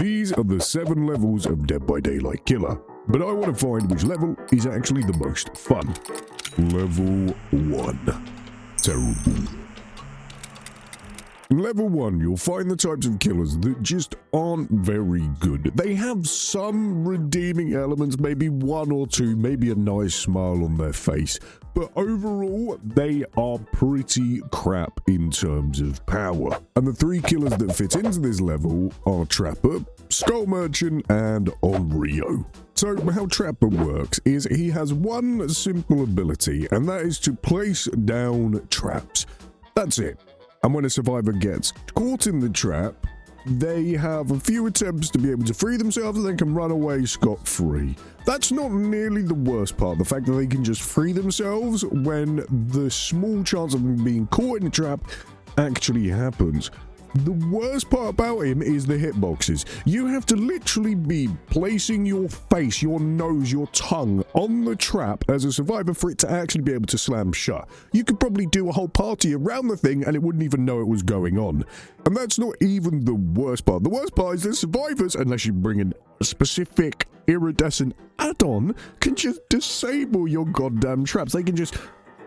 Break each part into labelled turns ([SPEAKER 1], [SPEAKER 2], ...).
[SPEAKER 1] These are the 7 levels of Dead by Daylight Killer, but I want to find which level is actually the most fun. Level 1. Terrible. In level 1, you'll find the types of killers that just aren't very good. They have some redeeming elements, maybe 1 or 2, maybe a nice smile on their face, but overall, they are pretty crap in terms of power. And the 3 killers that fit into this level are Trapper, Skull Merchant, and Onryo. So how Trapper works is he has one simple ability, and that is to place down traps. That's it. And when a survivor gets caught in the trap, they have a few attempts to be able to free themselves and they can run away scot-free. That's not nearly the worst part, the fact that they can just free themselves when the small chance of them being caught in a trap actually happens. The worst part about him is the hitboxes. You have to literally be placing your face, your nose, your tongue on the trap as a survivor for it to actually be able to slam shut. You could probably do a whole party around the thing and it wouldn't even know it was going on. And that's not even the worst part. The worst part is that survivors, unless you bring in a specific iridescent add-on, can just disable your goddamn traps. They can just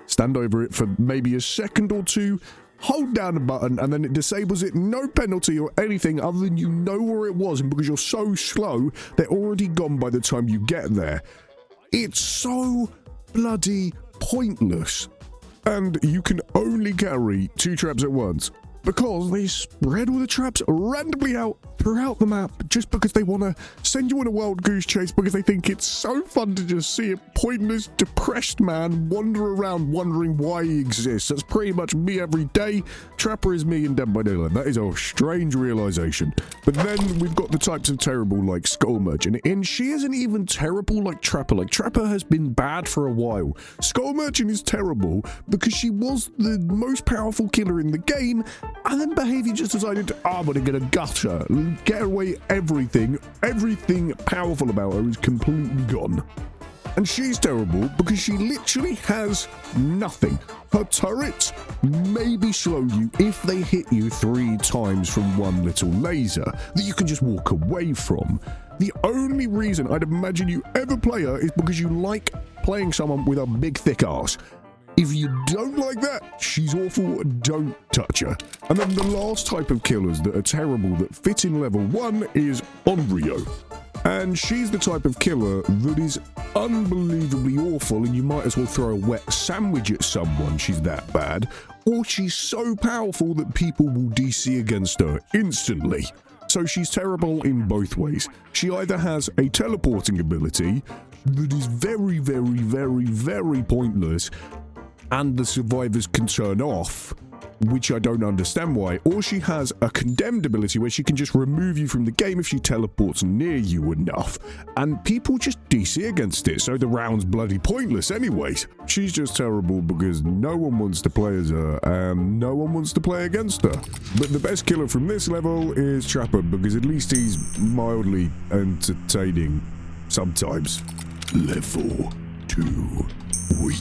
[SPEAKER 1] stand over it for maybe a second or two, hold down a button, and then it disables it, no penalty or anything other than you know where it was, and because you're so slow, they're already gone by the time you get there. It's so bloody pointless. And you can only carry 2 traps at once, because they spread all the traps randomly out throughout the map just because they want to send you on a wild goose chase because they think it's so fun to just see a pointless, depressed man wander around wondering why he exists. That's pretty much me every day. Trapper is me in Dead by Daylight. That is a strange realization. But then we've got the types of terrible like Skull Merchant, and she isn't even terrible like Trapper. Like Trapper has been bad for a while. Skull Merchant is terrible because she was the most powerful killer in the game, and then Behavior just decided, I'm gonna get a gutter, get away everything powerful about her is completely gone. And she's terrible because she literally has nothing. Her turrets maybe slow you if they hit you 3 times from one little laser that you can just walk away from. The only reason I'd imagine you ever play her is because you like playing someone with a big thick ass. If you don't like that, she's awful, don't touch her. And then the last type of killers that are terrible that fit in level 1 is Onryo. And she's the type of killer that is unbelievably awful, and you might as well throw a wet sandwich at someone, she's that bad. Or she's so powerful that people will DC against her instantly. So she's terrible in both ways. She either has a teleporting ability that is very, very, very, very pointless, and the survivors can turn off, which I don't understand why, or she has a condemned ability where she can just remove you from the game if she teleports near you enough, and people just DC against it, so the round's bloody pointless anyways. She's just terrible because no one wants to play as her, and no one wants to play against her. But the best killer from this level is Trapper, because at least he's mildly entertaining sometimes. Level 2. Weak.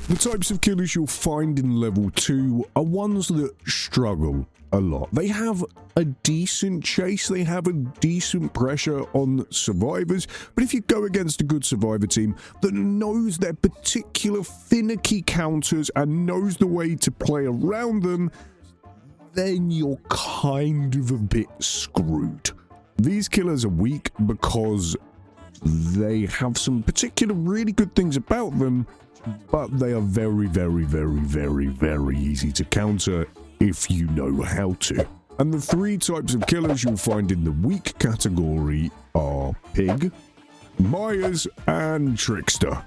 [SPEAKER 1] The types of killers you'll find in level 2 are ones that struggle a lot. They have a decent chase, they have a decent pressure on survivors, but if you go against a good survivor team that knows their particular finicky counters and knows the way to play around them, then you're kind of a bit screwed. These killers are weak because they have some particular really good things about them, but they are very, very, very, very, very easy to counter if you know how to. And the 3 types of killers you'll find in the weak category are Pig, Myers, and Trickster.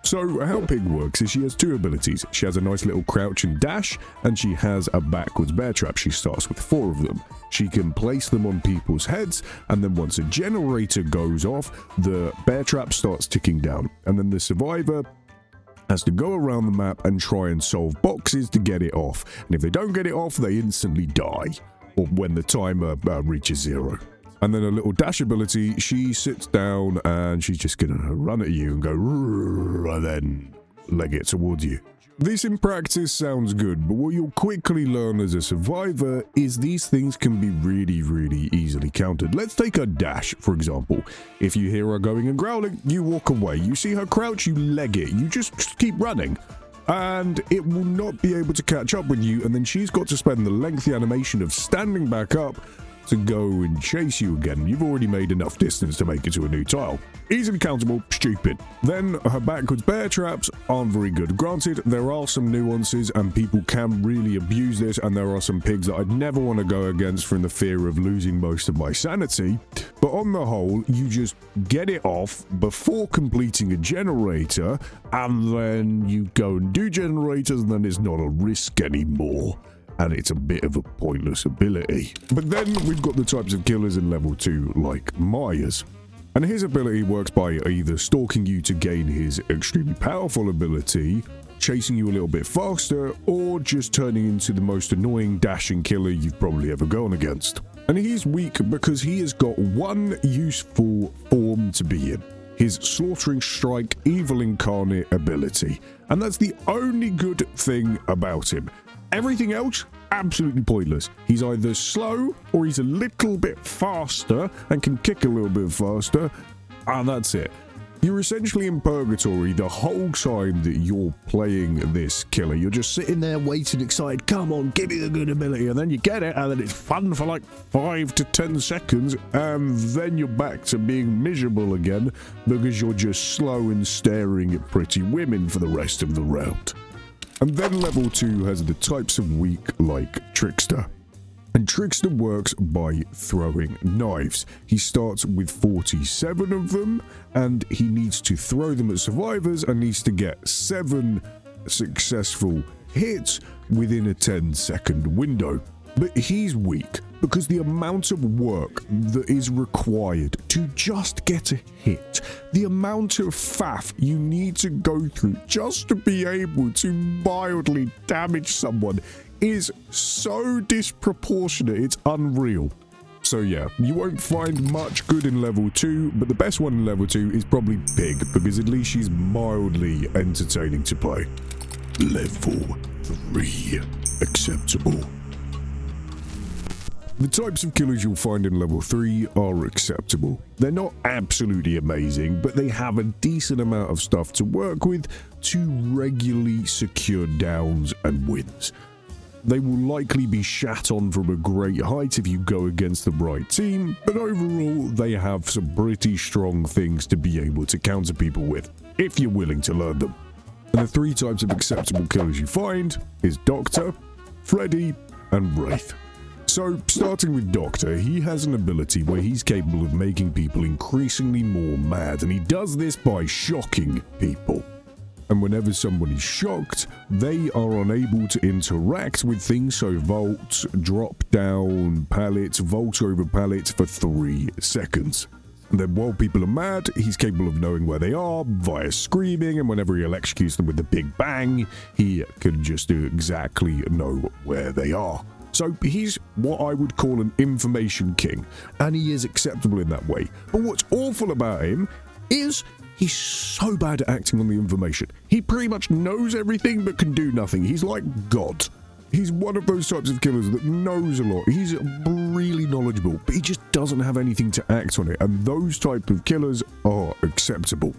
[SPEAKER 1] So how Pig works is she has 2 abilities. She has a nice little crouch and dash, and she has a backwards bear trap. She starts with 4 of them. She can place them on people's heads, and then once a generator goes off, the bear trap starts ticking down, and then the survivor has to go around the map and try and solve boxes to get it off. And if they don't get it off, they instantly die, or when the timer reaches 0. And then a little dash ability, she sits down and she's just gonna run at you and go, and then leg it towards you. This in practice sounds good, but what you'll quickly learn as a survivor is these things can be really, really countered. Let's take her dash, for example. If you hear her going and growling, you walk away. You see her crouch, you leg it. You just keep running. And it will not be able to catch up with you, and then she's got to spend the lengthy animation of standing back up to go and chase you again. You've already made enough distance to make it to a new tile. Easily countable, stupid. Then her backwards bear traps aren't very good. Granted, there are some nuances and people can really abuse this, and there are some pigs that I'd never want to go against from the fear of losing most of my sanity. But on the whole, you just get it off before completing a generator, and then you go and do generators, and then it's not a risk anymore. And it's a bit of a pointless ability. But then we've got the types of killers in level 2, like Myers. And his ability works by either stalking you to gain his extremely powerful ability, chasing you a little bit faster, or just turning into the most annoying dashing killer you've probably ever gone against. And he's weak because he has got one useful form to be in. His Slaughtering Strike Evil Incarnate ability. And that's the only good thing about him. Everything else, absolutely pointless. He's either slow or he's a little bit faster and can kick a little bit faster, and that's it. You're essentially in purgatory the whole time that you're playing this killer. You're just sitting there waiting excited, come on, give me the good ability, and then you get it, and then it's fun for like 5 to 10 seconds, and then you're back to being miserable again because you're just slow and staring at pretty women for the rest of the round. And then level 2 has the types of weak like Trickster. And Trickster works by throwing knives. He starts with 47 of them, and he needs to throw them at survivors and needs to get 7 successful hits within a 10-second window. But he's weak because the amount of work that is required to just get a hit, the amount of faff you need to go through just to be able to mildly damage someone is so disproportionate, it's unreal. So yeah, you won't find much good in level 2, but the best one in level 2 is probably Pig, because at least she's mildly entertaining to play. Level 3. Acceptable. The types of killers you'll find in level 3 are acceptable. They're not absolutely amazing, but they have a decent amount of stuff to work with to regularly secure downs and wins. They will likely be shat on from a great height if you go against the right team, but overall they have some pretty strong things to be able to counter people with, if you're willing to learn them. And the 3 types of acceptable killers you find is Doctor, Freddy, and Wraith. So, starting with Doctor, he has an ability where he's capable of making people increasingly more mad, and he does this by shocking people. And whenever someone is shocked, they are unable to interact with things, so vault, drop down pallets, vault over pallets for 3 seconds. And then while people are mad, he's capable of knowing where they are via screaming, and whenever he electrocutes them with the big bang, he can just exactly know where they are. So he's what I would call an information king, and he is acceptable in that way. But what's awful about him is he's so bad at acting on the information. He pretty much knows everything but can do nothing. He's like God. He's one of those types of killers that knows a lot. He's really knowledgeable, but he just doesn't have anything to act on it, and those type of killers are acceptable.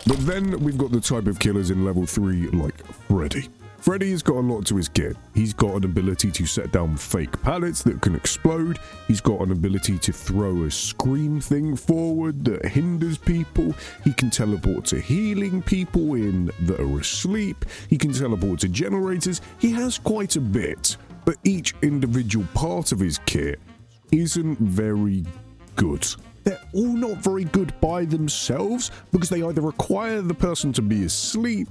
[SPEAKER 1] But then we've got the type of killers in level 3 like Freddy. Freddy's got a lot to his kit. He's got an ability to set down fake pallets that can explode. He's got an ability to throw a scream thing forward that hinders people. He can teleport to healing people that are asleep. He can teleport to generators. He has quite a bit, but each individual part of his kit isn't very good. They're all not very good by themselves because they either require the person to be asleep,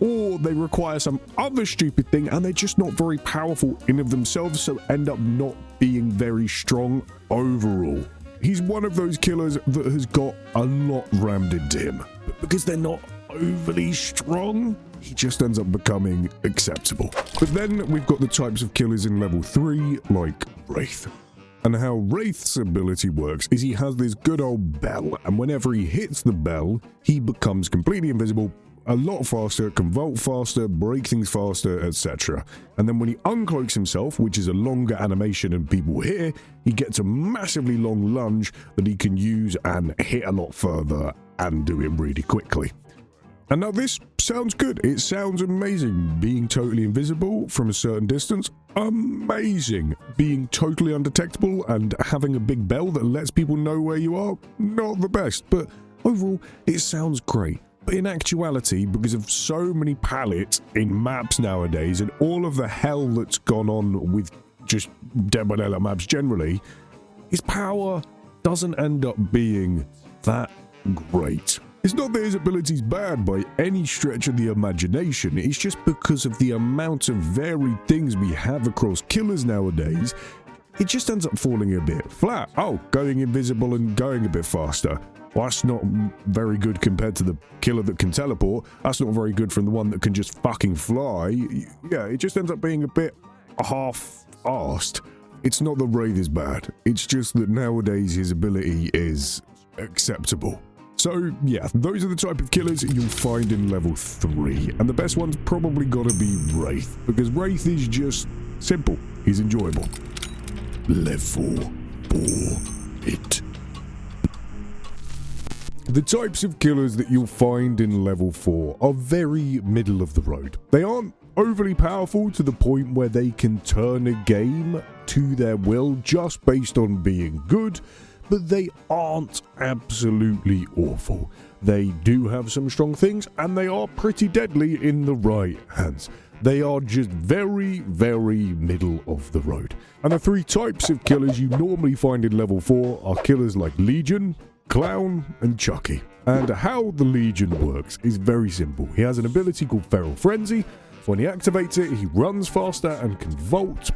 [SPEAKER 1] or they require some other stupid thing, and they're just not very powerful in of themselves, so end up not being very strong overall. He's one of those killers that has got a lot rammed into him, but because they're not overly strong, he just ends up becoming acceptable. But then we've got the types of killers in level 3, like Wraith. And how Wraith's ability works is he has this good old bell, and whenever he hits the bell, he becomes completely invisible a lot faster, can vault faster, break things faster, etc. And then when he uncloaks himself, which is a longer animation than people hear, he gets a massively long lunge that he can use and hit a lot further and do it really quickly. And now this sounds good. It sounds amazing. Being totally invisible from a certain distance, amazing. Being totally undetectable and having a big bell that lets people know where you are, not the best. But overall, it sounds great. But in actuality, because of so many palettes in maps nowadays and all of the hell that's gone on with just Dead by Daylight maps generally, his power doesn't end up being that great. It's not that his ability's bad by any stretch of the imagination, it's just because of the amount of varied things we have across killers nowadays, it just ends up falling a bit flat. Oh, going invisible and going a bit faster. Well, that's not very good compared to the killer that can teleport. That's not very good from the one that can just fucking fly. Yeah, it just ends up being a bit half-arsed. It's not that Wraith is bad, it's just that nowadays his ability is acceptable. So yeah, those are the type of killers you'll find in level 3, and the best one's probably gotta be Wraith, because Wraith is just simple, he's enjoyable. Level 4 it. The types of killers that you'll find in level 4 are very middle of the road. They aren't overly powerful to the point where they can turn a game to their will just based on being good, but they aren't absolutely awful. They do have some strong things, and they are pretty deadly in the right hands. They are just very, very middle of the road. And the 3 types of killers you normally find in level 4 are killers like Legion, Clown, and Chucky. And how the Legion works is very simple. He has an ability called Feral Frenzy. When he activates it, he runs faster and can vault.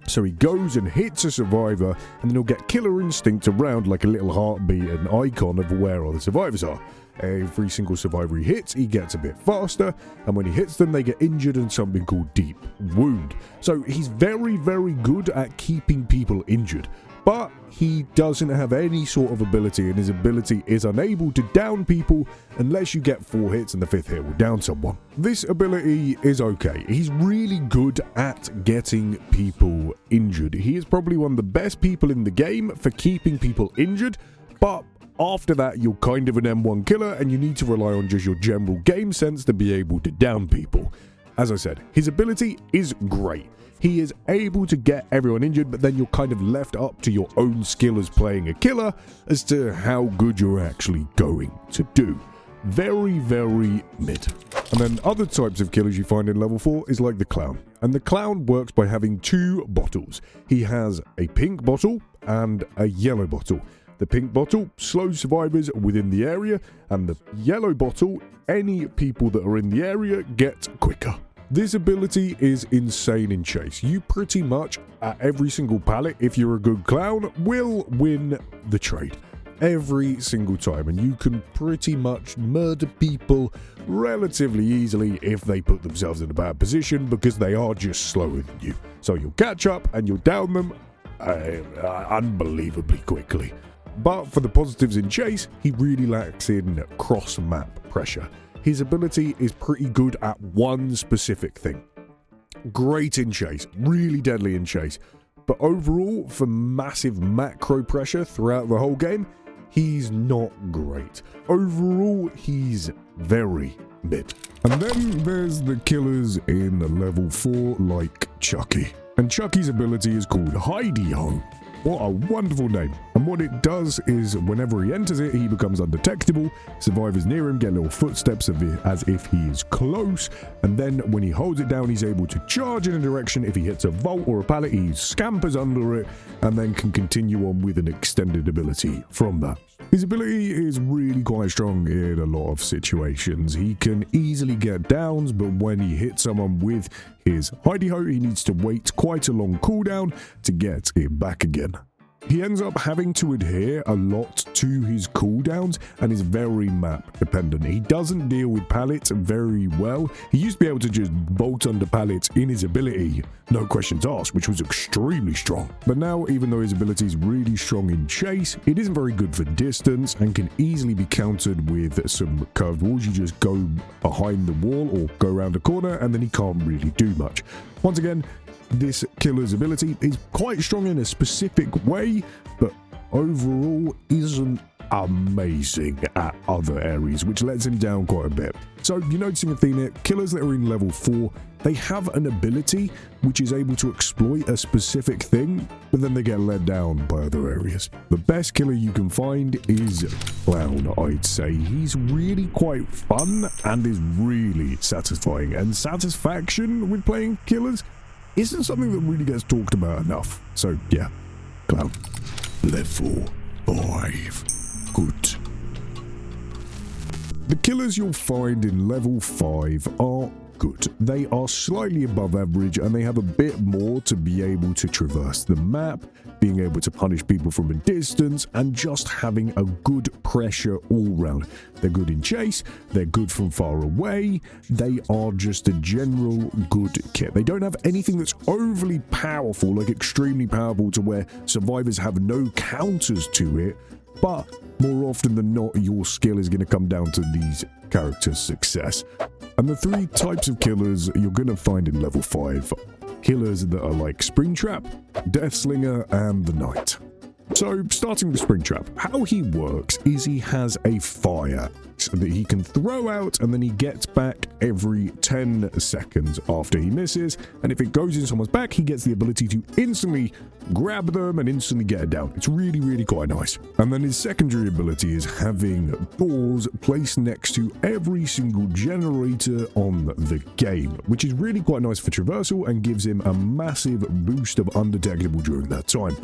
[SPEAKER 1] So he goes and hits a survivor, and then he'll get killer instinct around like a little heartbeat and icon of where all the survivors are. Every single survivor he hits, he gets a bit faster, and when he hits them, they get injured in something called Deep Wound. So he's very, very good at keeping people injured. But he doesn't have any sort of ability, and his ability is unable to down people unless you get 4 hits and the 5th hit will down someone. This ability is okay. He's really good at getting people injured. He is probably one of the best people in the game for keeping people injured, but after that you're kind of an M1 killer and you need to rely on just your general game sense to be able to down people. As I said, his ability is great. He is able to get everyone injured, but then you're kind of left up to your own skill as playing a killer as to how good you're actually going to do. Very, very mid. And then other types of killers you find in level 4 is like the Clown. And the Clown works by having 2 bottles. He has a pink bottle and a yellow bottle. The pink bottle slows survivors within the area, and the yellow bottle, any people that are in the area get quicker. This ability is insane in chase. You pretty much, at every single pallet, if you're a good clown, will win the trade. Every single time. And you can pretty much murder people relatively easily if they put themselves in a bad position, because they are just slower than you. So you'll catch up and you'll down them unbelievably quickly. But for the positives in chase, he really lacks in cross-map pressure. His ability is pretty good at one specific thing. Great in chase, really deadly in chase. But overall, for massive macro pressure throughout the whole game, he's not great. Overall, he's very mid. And then there's the killers in level 4 like Chucky. And Chucky's ability is called Hidey-Ho. What a wonderful name. And what it does is whenever he enters it, he becomes undetectable. Survivors near him get little footsteps as if he is close. And then when he holds it down, he's able to charge in a direction. If he hits a vault or a pallet, he scampers under it and then can continue on with an extended ability from that. His ability is really quite strong in a lot of situations. He can easily get downs, but when he hits someone with his Hidey-Ho, he needs to wait quite a long cooldown to get it back again. He ends up having to adhere a lot to his cooldowns and is very map dependent. He doesn't deal with pallets very well. He used to be able to just bolt under pallets in his ability, no questions asked, which was extremely strong. But now, even though his ability is really strong in chase, it isn't very good for distance and can easily be countered with some curved walls. You just go behind the wall or go around a corner and then he can't really do much. Once again, this killer's ability is quite strong in a specific way, but overall isn't amazing at other areas, which lets him down quite a bit. So you're noticing a theme here. Killers that are in level 4, they have an ability which is able to exploit a specific thing, but then they get let down by other areas. The best killer you can find is Clown, I'd say. He's really quite fun and is really satisfying, and satisfaction with playing killers isn't something that really gets talked about enough. So yeah, Clown. Level 5. Good. The killers you'll find in level 5 are good. They are slightly above average and they have a bit more to be able to traverse the map, being able to punish people from a distance, and just having a good pressure all round. They're good in chase, they're good from far away, they are just a general good kit. They don't have anything that's overly powerful, like extremely powerful to where survivors have no counters to it, but more often than not, your skill is going to come down to these characters' success. And the 3 types of killers you're going to find in level 5. Killers that are like Springtrap, Deathslinger, and the Knight. So, starting with Springtrap, how he works is he has a fire that he can throw out and then he gets back every 10 seconds after he misses, and if it goes in someone's back, he gets the ability to instantly grab them and instantly get it down. It's really, really quite nice. And then his secondary ability is having doors placed next to every single generator on the game, which is really quite nice for traversal and gives him a massive boost of undetectable during that time.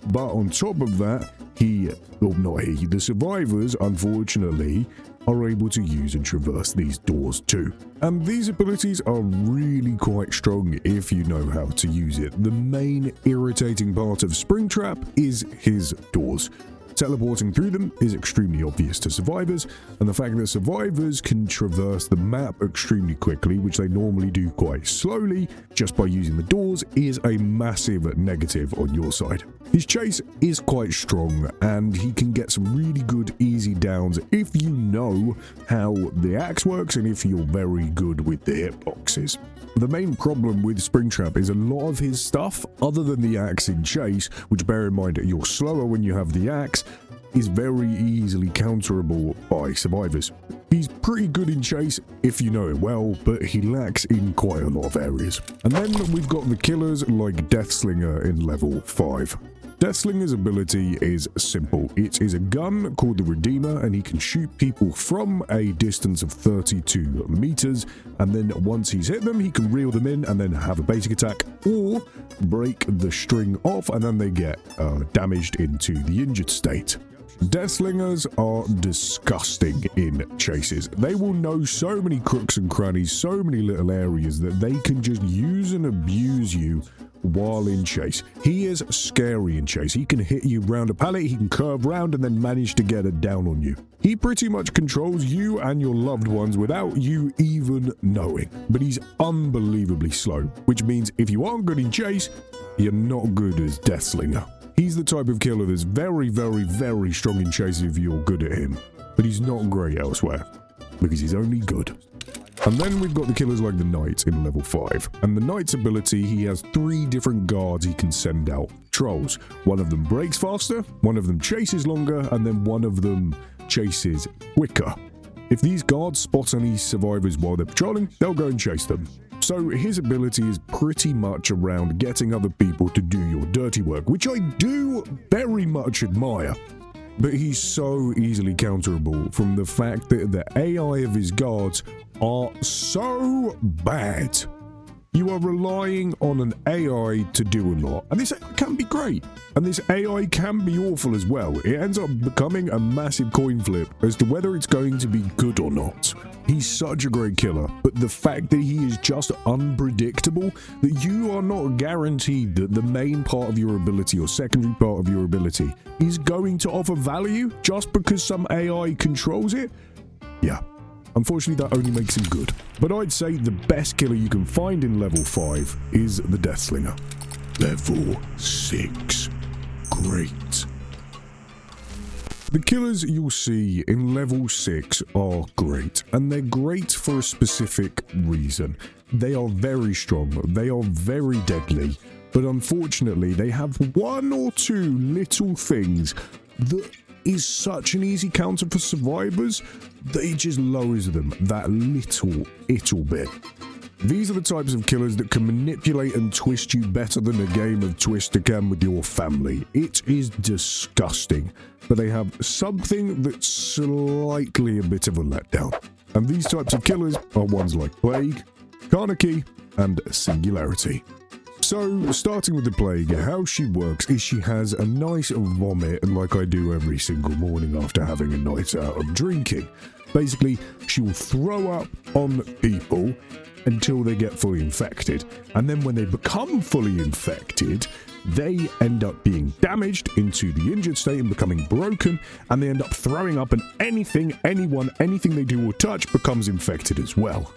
[SPEAKER 1] But on top of that, the survivors, unfortunately, are able to use and traverse these doors too. And these abilities are really quite strong if you know how to use it. The main irritating part of Springtrap is his doors. Teleporting through them is extremely obvious to survivors, and the fact that survivors can traverse the map extremely quickly, which they normally do quite slowly, just by using the doors, is a massive negative on your side. His chase is quite strong, and he can get some really good easy downs if you know how the axe works and if you're very good with the hitboxes. The main problem with Springtrap is a lot of his stuff, other than the axe in chase, which bear in mind you're slower when you have the axe, is very easily counterable by survivors. He's pretty good in chase if you know it well, but he lacks in quite a lot of areas. And then we've got the killers like Deathslinger in level 5. Deathslinger's ability is simple. It is a gun called the Redeemer, and he can shoot people from a distance of 32 meters, and then once he's hit them, he can reel them in and then have a basic attack, or break the string off and then they get damaged into the injured state. Deathslingers are disgusting in chases. They will know so many crooks and crannies, so many little areas that they can just use and abuse you while in chase. He is scary in chase. He can hit you round a pallet, he can curve round and then manage to get it down on you. He pretty much controls you and your loved ones without you even knowing. But he's unbelievably slow, which means if you aren't good in chase, you're not good as Deathslinger. He's the type of killer that's very, very, very strong in chase if you're good at him, but he's not great elsewhere, because he's only good. And then we've got the killers like the Knight in level 5. And the Knight's ability, he has 3 different guards he can send out patrols. One of them breaks faster, one of them chases longer, and then one of them chases quicker. If these guards spot any survivors while they're patrolling, they'll go and chase them. So his ability is pretty much around getting other people to do your dirty work, which I do very much admire. But he's so easily counterable from the fact that the AI of his guards are so bad. You are relying on an AI to do a lot, and this can be great, and this AI can be awful as well. It ends up becoming a massive coin flip as to whether it's going to be good or not. He's such a great killer, but the fact that he is just unpredictable, that you are not guaranteed that the main part of your ability or secondary part of your ability is going to offer value just because some AI controls it, yeah. Unfortunately, that only makes him good. But I'd say the best killer you can find in level 5 is the Deathslinger. Level 6. Great. The killers you'll see in level 6 are great, and they're great for a specific reason. They are very strong, they are very deadly, but unfortunately they have one or two little things that is such an easy counter for survivors that it just lowers them that little bit. These are the types of killers that can manipulate and twist you better than a game of Twister can with your family. It is disgusting, but they have something that's slightly a bit of a letdown. And these types of killers are ones like Plague, Karnaki, and Singularity. So, starting with the Plague, how she works is she has a nice vomit, like I do every single morning after having a night out of drinking. Basically, she will throw up on people until they get fully infected. And then when they become fully infected, they end up being damaged into the injured state and becoming broken, and they end up throwing up, and anything they do or touch becomes infected as well.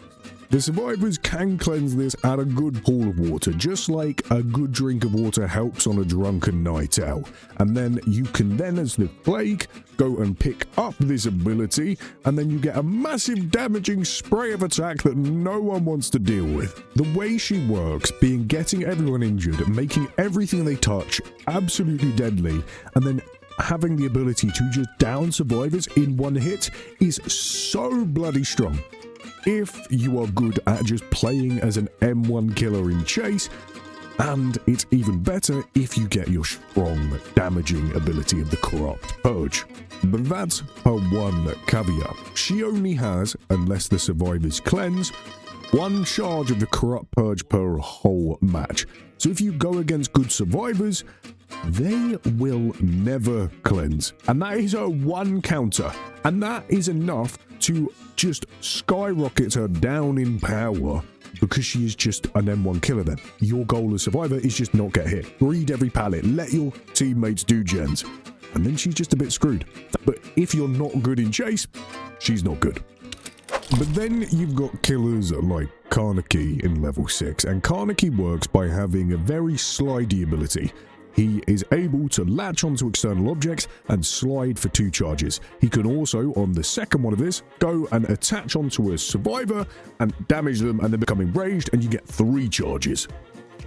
[SPEAKER 1] The survivors can cleanse this at a good pool of water, just like a good drink of water helps on a drunken night out. And then you can as the Plague, go and pick up this ability, and then you get a massive damaging spray of attack that no one wants to deal with. The way she works, being getting everyone injured, making everything they touch absolutely deadly, and then having the ability to just down survivors in one hit is so bloody strong. If you are good at just playing as an M1 killer in chase, and it's even better if you get your strong damaging ability of the Corrupt Purge. But that's her one caveat. She only has, unless the survivors cleanse, one charge of the Corrupt Purge per whole match. So if you go against good survivors, they will never cleanse. And that is her one counter. And that is enough to just skyrocket her down in power, because she is just an M1 killer then. Your goal as survivor is just not get hit. Breed every pallet. Let your teammates do gens. And then she's just a bit screwed. But if you're not good in chase, she's not good. But then you've got killers like Karnaki in level 6. And Karnaki works by having a very slidey ability. He is able to latch onto external objects and slide for 2 charges. He can also, on the second one of this, go and attach onto a survivor and damage them and then become enraged, and you get 3 charges.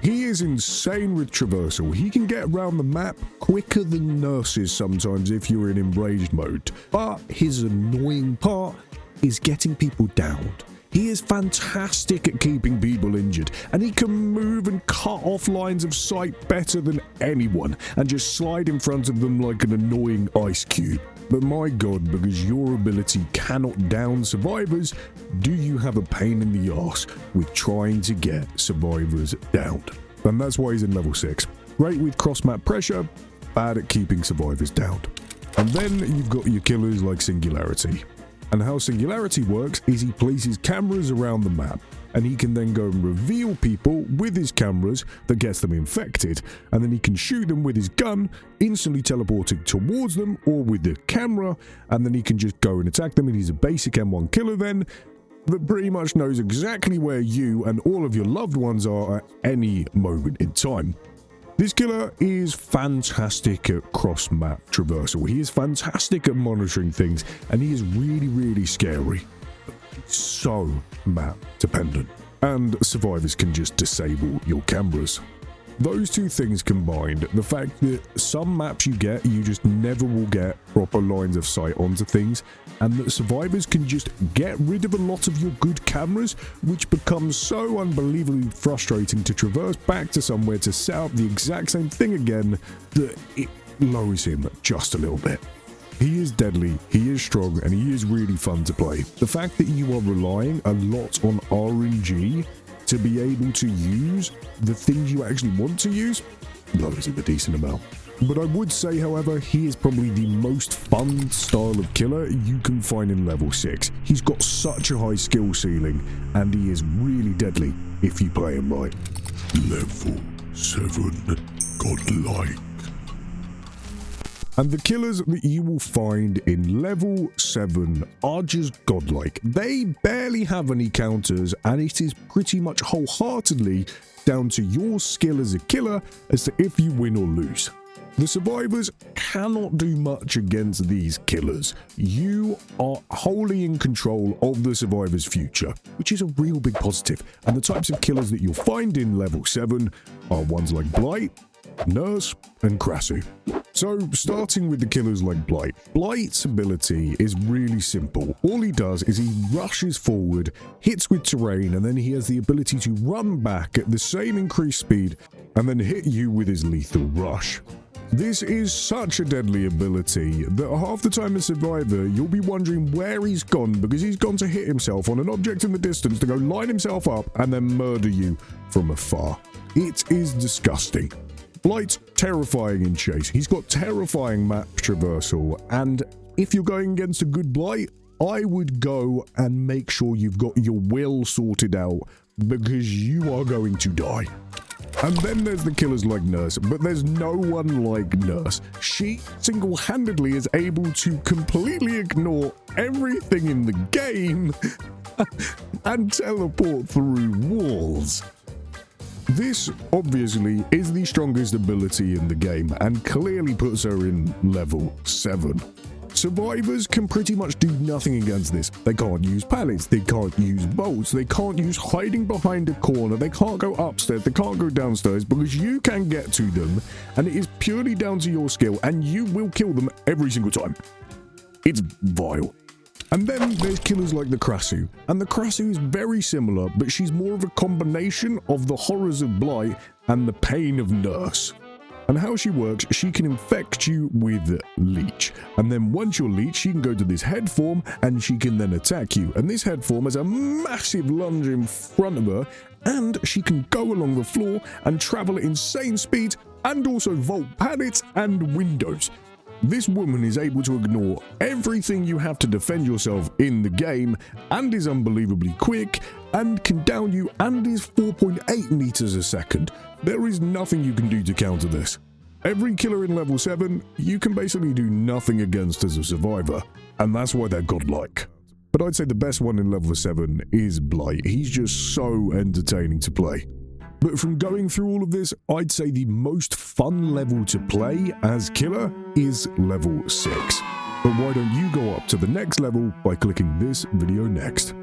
[SPEAKER 1] He is insane with traversal. He can get around the map quicker than nurses sometimes if you're in enraged mode. But his annoying part is getting people downed. He is fantastic at keeping people injured, and he can move and cut off lines of sight better than anyone, and just slide in front of them like an annoying ice cube. But my god, because your ability cannot down survivors, do you have a pain in the arse with trying to get survivors downed. And that's why he's in level 6. Great with cross-map pressure, bad at keeping survivors downed. And then you've got your killers like Singularity. And how Singularity works is he places cameras around the map, and he can then go and reveal people with his cameras that gets them infected, and then he can shoot them with his gun, instantly teleporting towards them, or with the camera, and then he can just go and attack them, and he's a basic M1 killer then, that pretty much knows exactly where you and all of your loved ones are at any moment in time. This killer is fantastic at cross-map traversal. He is fantastic at monitoring things, and he is really, really scary. So map dependent. And survivors can just disable your cameras. Those two things combined, the fact that some maps you get, you just never will get proper lines of sight onto things, and that survivors can just get rid of a lot of your good cameras, which becomes so unbelievably frustrating to traverse back to somewhere to set up the exact same thing again, that it lowers him just a little bit. He is deadly, he is strong, and he is really fun to play. The fact that you are relying a lot on RNG to be able to use the things you actually want to use, those are a decent amount. But I would say, however, he is probably the most fun style of killer you can find in level 6. He's got such a high skill ceiling, and he is really deadly if you play him right. Level 7 Godlike. And the killers that you will find in level 7 are just godlike. They barely have any counters, and it is pretty much wholeheartedly down to your skill as a killer as to if you win or lose. The survivors cannot do much against these killers. You are wholly in control of the survivor's future, which is a real big positive. And the types of killers that you'll find in level 7 are ones like Blight, Nurse, and Krasu. So, starting with the killers like Blight. Blight's ability is really simple. All he does is he rushes forward, hits with terrain, and then he has the ability to run back at the same increased speed and then hit you with his lethal rush. This is such a deadly ability that half the time as survivor, you'll be wondering where he's gone because he's gone to hit himself on an object in the distance to go line himself up and then murder you from afar. It is disgusting. Blight's terrifying in chase. He's got terrifying map traversal, and if you're going against a good Blight, I would go and make sure you've got your will sorted out because you are going to die. And then there's the killers like Nurse, but there's no one like Nurse. She single-handedly is able to completely ignore everything in the game and teleport through walls. This, obviously, is the strongest ability in the game and clearly puts her in level 7. Survivors can pretty much do nothing against this. They can't use pallets, they can't use bolts, they can't use hiding behind a corner, they can't go upstairs, they can't go downstairs because you can get to them and it is purely down to your skill and you will kill them every single time. It's vile. And then there's killers like the Krasu, and the Krasu is very similar, but she's more of a combination of the horrors of Blight and the pain of Nurse. And how she works, she can infect you with Leech, and then once you're Leech, she can go to this head form, and she can then attack you, and this head form has a massive lunge in front of her, and she can go along the floor and travel at insane speeds, and also vault pallets and windows. This woman is able to ignore everything you have to defend yourself in the game and is unbelievably quick and can down you and is 4.8 meters a second. There is nothing you can do to counter this. Every killer in level 7, you can basically do nothing against as a survivor, and that's why they're godlike. But I'd say the best one in level 7 is Blight. He's just so entertaining to play. But from going through all of this, I'd say the most fun level to play as killer is level 6. But why don't you go up to the next level by clicking this video next?